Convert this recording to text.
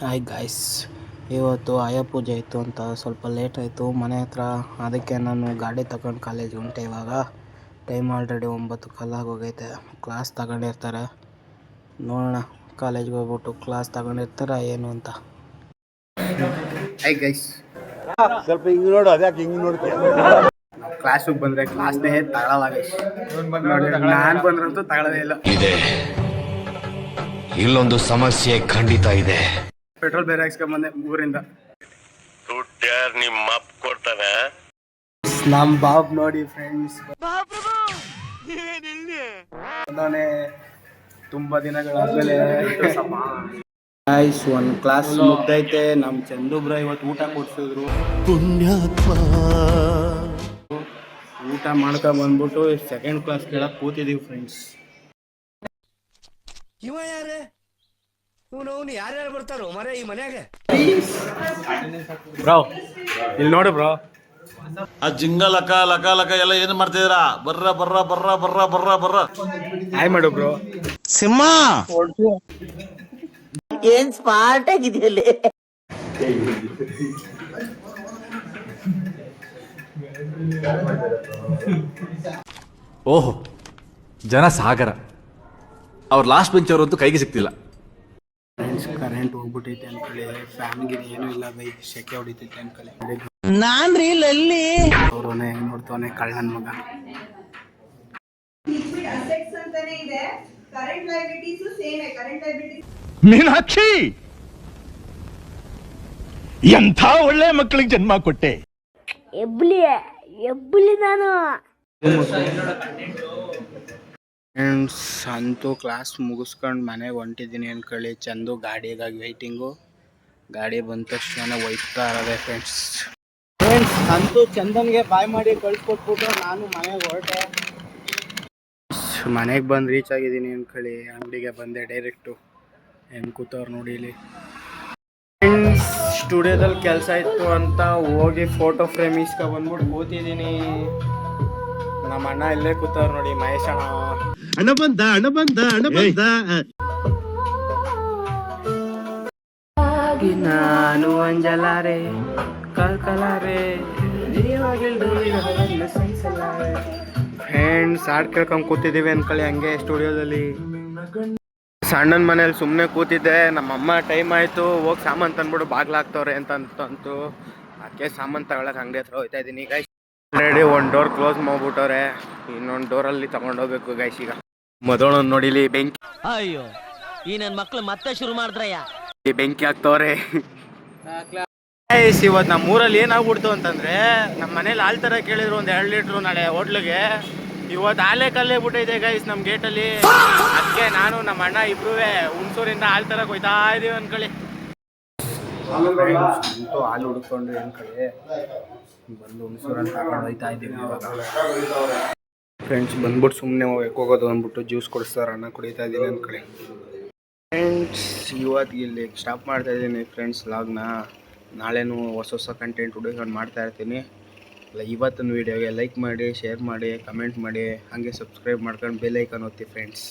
Hi guys, ಇವತ್ತು ಆಯ ಪೂಜೆ ಇತ್ತು ಅಂತ ಸ್ವಲ್ಪ ಲೇಟ್ ಆಯಿತು ಮನೆ ಹತ್ರ. ಅದಕ್ಕೆ ನಾನು ಗಾಡಿ ತಗೊಂಡು ಕಾಲೇಜಿಗೆ ಹೊಂಟೆ. ಇವಾಗ ಟೈಮ್ ಆಲ್ರೆಡಿ 9 ಕಾಲಾಗಿ ಹೋಗೈತೆ. ಕ್ಲಾಸ್ ತಗೊಂಡಿರ್ತಾರೆ, ನೋಡೋಣ ಕಾಲೇಜ್ಗೆ ಹೋಗ್ಬಿಟ್ಟು ಕ್ಲಾಸ್ ತಗೊಂಡಿರ್ತಾರೆ ಏನು ಅಂತ. ಹಾಯ್ ಗೈಸ್, ಸ್ವಲ್ಪ ಹಿಂಗೆ ನೋಡು, ಅದ್ಯಾಕೆ ಹಿಂಗೆ ನೋಡ್ತೀಯ? ನಾವು ಕ್ಲಾಸಿಗೆ ಬಂದರೆ ಕ್ಲಾಸ್ನೇ ತಗೊಳ್ಳಲ್ಲ ಗೈಸ್. ನಾನು ಬಂದ್ರಂತೂ ತಗೊಳ್ಳೋದೇ ಇಲ್ಲ. ಇಲ್ಲೊಂದು ಸಮಸ್ಯೆ ಖಂಡಿತ ಇದೆ. ಪೆಟ್ರೋಲ್ ಬೇರೆ ಹಾಕ್ಸ್ಕೊಂಬಂದೆ ಊರಿಂದ. ದುಡ್ಡ್ಯಾರು ನಿಮ್ಮ ಅಪ್ಪ ಕೊಡ್ತಾನೆ. ನಮ್ಮ ಬಾಬ್ ನೋಡಿ ಫ್ರೆಂಡ್ಸ್, ತುಂಬಾ ದಿನಗಳಾದ್ಮೇಲೆ ಗಾಯ್ಸ್ ಒಂದು ಕ್ಲಾಸ್ ಮುಗ್ದೈತೆ. ನಮ್ಮ ಚಂದುಬ್ರ ಇವತ್ತು ಊಟ ಕೊಡ್ಸಿದ್ರು. ಪುಣ್ಯಾತ್ಮ ಊಟ ಮಾಡ್ಕೊಂಡ್ ಬಂದ್ಬಿಟ್ಟು ಸೆಕೆಂಡ್ ಕ್ಲಾಸ್ ಕೆಳಗೆ ಕೂತಿದೀವಿ ಫ್ರೆಂಡ್ಸ್. ಇವ ಯಾರೇ ಇವನು ಯಾರ್ಯಾರು ಬರ್ತಾರೋ ಮರೆ ಈ ಮನ್ಯಾಗ? ಬ್ರೋ ಇಲ್ಲಿ ನೋಡು ಬ್ರೋ, ಆ ಜಿಂಗ ಲಕ ಲಕ ಲಕ ಎಲ್ಲ ಏನು ಮಾಡ್ತಿದ್ದೀರಾ? ಬರ್ರ ಬರ್ರ ಬರ್ರ ಬರ್ರ ಬರ್ರ ಬರ್ರ ಹಾಯ್ ಮಾಡು ಬ್ರೋ. ಸಿಂಹ ಏನ್ ಸ್ಮಾರ್ಟ್ ಆಗಿದೆಯಲ್ಲಿ. ಓಹೋ, ಜನ ಸಾಗರ. ಅವ್ರ ಲಾಸ್ಟ್ ಬೆಂಚ್ ಅವರಂತೂ ಕೈಗೆ ಸಿಗ್ತಿಲ್ಲ. ಫ್ರೆಂಡ್ಸ್ ಕರೆಂಟ್ ಹೋಗ್ಬಿಟ್ಟೈತೆ ಅನ್ಕೊಳ್ಳಿ, ಫ್ಯಾನ್ಗೆ ಏನೂ ಇಲ್ಲ ಬೈ, ಸೆಕೆ ಹೊಡಿತೈತೆ ಅನ್ಕೊಳ್ಳಿ. ನಾನ್ರಿ ಇಲ್ಲಿ ಅವ್ರನ್ನ ಹೆಂಗ್ ನೋಡ್ತಾವನೆ ಕಳ್ಳನ್ ಮಗ. ಮೀನಾಕ್ಷಿ, ಎಂಥ ಒಳ್ಳೆ ಮಕ್ಕಳಿಗೆ ಜನ್ಮ ಕೊಟ್ಟೆ. ಎಬ್ಬಲಿ ನಾನು ಫ್ರೆಂಡ್ಸ್ ಅಂತೂ ಕ್ಲಾಸ್ ಮುಗಿಸ್ಕೊಂಡು ಮನೆಗೆ ಹೊಂಟಿದ್ದೀನಿ ಅನ್ಕೊಳ್ಳಿ. ಚಂದು ಗಾಡಿಗಾಗಿ ವೆಯ್ಟಿಂಗು. ಗಾಡಿ ಬಂದ ತಕ್ಷಣ ಒಯ್ತಾ ಇರೋದೆ ಫ್ರೆಂಡ್ಸ್. ಅಂತೂ ಚಂದನ್ಗೆ ಬಾಯ್ ಮಾಡಿ ಕಳ್ಸಿಕೊಟ್ಬಿಟ್ಟು ನಾನು ಮನೆಗೆ ಹೊರಟೆ. ಮನೆಗೆ ಬಂದು ರೀಚ್ ಆಗಿದ್ದೀನಿ ಅನ್ಕೊಳ್ಳಿ. ಅಂಗಡಿಗೆ ಬಂದೆ ಡೈರೆಕ್ಟು. ಹೆಂಗೆ ಕೂತವ್ರು ನೋಡಿ ಇಲ್ಲಿ. ಫ್ರೆಂಡ್ಸ್ ಸ್ಟುಡಿಯೋದಲ್ಲಿ ಕೆಲಸ ಇತ್ತು ಅಂತ ಹೋಗಿ ಫೋಟೋ ಫ್ರೇಮ್ ಇಸ್ಕೊ ಬಂದ್ಬಿಟ್ಟು ಕೂತಿದ್ದೀನಿ. ನಮ್ಮ ಅಣ್ಣ ಇಲ್ಲೇ ಕೂತವ್ರು ನೋಡಿ, ಮಹೇಶ್ ಅಣ್ಣ. ಹಣ ಬಂದ ಹಣ ಬಂದ ಹಣ ಬಂದ. ನಾನು ಅಂಜಲಾರೆ ಕಲ್ಕಲಾರೆ. ಫ್ರೆಂಡ್ಸ್ ಹಾಡು ಕೇಳ್ಕೊಂಡು ಕೂತಿದ್ದೀವಿ ಅನ್ಕೊಳ್ಳಿ ಹಂಗೆ ಸ್ಟುಡಿಯೋದಲ್ಲಿ. ಸಣ್ಣನ ಮನೇಲಿ ಸುಮ್ಮನೆ ಕೂತಿದ್ದೆ. ನಮ್ಮಮ್ಮ ಟೈಮ್ ಆಯಿತು ಹೋಗಿ ಸಾಮಾನು ತಂದ್ಬಿಟ್ಟು ಬಾಗ್ಲಾಕ್ತವ್ರೆ ಅಂತಂತು. ಅದಕ್ಕೆ ಸಾಮಾನು ತಗೊಳಕ್ಕೆ ಅಂಗಡಿ ಹತ್ರ ಹೋಗ್ತಾ ಇದ್ದೀನಿ ಗೈಸ್. ಆಲ್ರೆಡಿ ಒಂದು ಡೋರ್ ಕ್ಲೋಸ್ ಮಾಡ್ಬಿಟ್ಟವ್ರೆ, ಇನ್ನೊಂದು ಡೋರಲ್ಲಿ ತಗೊಂಡೋಗ್ಬೇಕು ಗೈಸ್. ಈಗ ಮೊದಲು ನೋಡಿಲಿ ಬೆಂಕಿ. ಅಯ್ಯೋ, ಈ ನನ್ ಮಕ್ಳು ಮತ್ತೆ ಶುರು ಮಾಡಿದ್ರಯ್ಯ. ಬೆಂಕಿ ಹಾಕ್ತವ್ರೆ ಗೈಸ್. ಇವತ್ತು ನಮ್ಮ ಊರಲ್ಲಿ ಏನಾಗ್ಬಿಡ್ತು ಅಂತಂದ್ರೆ, ನಮ್ಮ ಮನೇಲಿ ಹಾಲು ತರ ಕೇಳಿದ್ರು ಒಂದು 2 ಲೀಟ್ರು ನಾಳೆ ಹೋಟ್ಲಿಗೆ. ಇವತ್ತು ಹಾಲೇ ಕಲ್ಲೇ ಬಿಟ್ಟೈತೆ ಗೈಸ್ ನಮ್ಮ ಗೇಟಲ್ಲಿ. ಅದಕ್ಕೆ ನಾನು ನಮ್ಮ ಅಣ್ಣ ಇಬ್ರು ಹುಣಸೂರಿಂದ ಹಾಲು ತರಕ್ಕೆ ಹೋಯ್ತಾ ಇದೀವಿ ಅನ್ಕೊಳ್ಳಿ. ಅಂತೂ ಹಾಲು ಹುಡ್ಕೊಂಡ್ರಿ ಅನ್ಕೊಳ್ಳಿ. ಬಂದು ಹುಣಸೂರಲ್ಲಿ ತಗೊಂಡು ಹೋಯ್ತಾ ಇದ್ದೀವಿ ಇವಾಗ. ಫ್ರೆಂಡ್ಸ್ ಬಂದ್ಬಿಟ್ಟು ಸುಮ್ಮನೆ ಹೋಗೋದು ಅಂದ್ಬಿಟ್ಟು ಜ್ಯೂಸ್ ಕೊಡಿಸ್ತಾರೆ, ಅಣ್ಣ ಕುಡಿತಾ ಇದ್ದೀನಿ ಅನ್ಕೊಳ್ಳಿ. ಫ್ರೆಂಡ್ಸ್ ಇವತ್ತು ಇಲ್ಲಿ ಸ್ಟಾಪ್ ಮಾಡ್ತಾ ಇದ್ದೀನಿ ಫ್ರೆಂಡ್ಸ್ ವ್ಲಾಗ್ನ. ನಾಳೆನೂ ಹೊಸ ಕಂಟೆಂಟ್ ಹುಡುಕೊಂಡು ಮಾಡ್ತಾ ಇರ್ತೀನಿ. ಇವತ್ತಿನ ವೀಡಿಯೋಗೆ ಲೈಕ್ ಮಾಡಿ, ಶೇರ್ ಮಾಡಿ, ಕಮೆಂಟ್ ಮಾಡಿ, ಹಾಗೆ ಸಬ್ಸ್ಕ್ರೈಬ್ ಮಾಡ್ಕೊಂಡು ಬೆಲ್ ಐಕಾನ್ ಒತ್ತಿ ಫ್ರೆಂಡ್ಸ್.